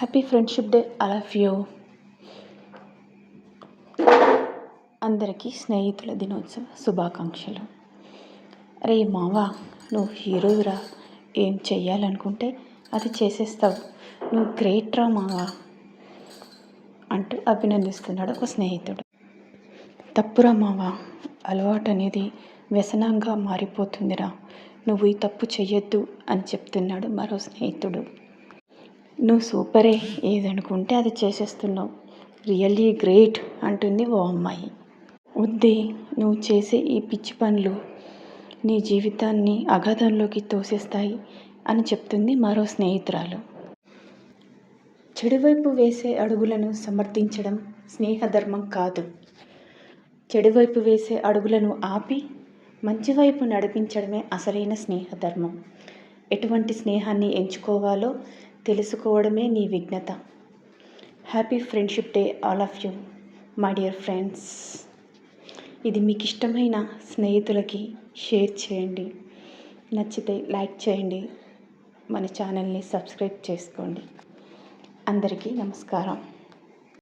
Happy friendship day all of you. అందరికీ స్నేహితుల దినోత్సవ శుభాకాంక్షలు. రే మావా, నువ్వు హీరోరా, ఏం చెయ్యాలనుకుంటే అది చేసేస్తావు, నువ్వు గ్రేట్ రా మావా అంటూ అభినందిస్తున్నాడు ఒక స్నేహితుడు. తప్పురా మావా, అలవాటు అనేది వ్యసనంగా మారిపోతుందిరా, నువ్వు ఈ తప్పు చెయ్యొద్దు అని చెప్తున్నాడు మరో స్నేహితుడు. నువ్వు సూపరే, ఏదనుకుంటే అది చేసేస్తున్నావు, రియల్లీ గ్రేట్ అంటుంది ఓ అమ్మాయి. వద్దే, నువ్వు చేసే ఈ పిచ్చి పనులు నీ జీవితాన్ని అగాధంలోకి తోసేస్తాయి అని చెప్తుంది మరో స్నేహితురాలు. చెడువైపు వేసే అడుగులను సమర్థించడం స్నేహధర్మం కాదు. చెడువైపు వేసే అడుగులను ఆపి మంచివైపు నడిపించడమే అసలైన స్నేహధర్మం. ఎటువంటి స్నేహాన్ని ఎంచుకోవాలో తెలుసుకోవడమే నీ విఘ్నత. Happy friendship day all of you my dear friends. ఇది మీకు ఇష్టమైన స్నేహితులకి షేర్ చేయండి, నచ్చితే లైక్ చేయండి, మన ఛానల్ని సబ్స్క్రైబ్ చేసుకోండి. అందరికీ నమస్కారం.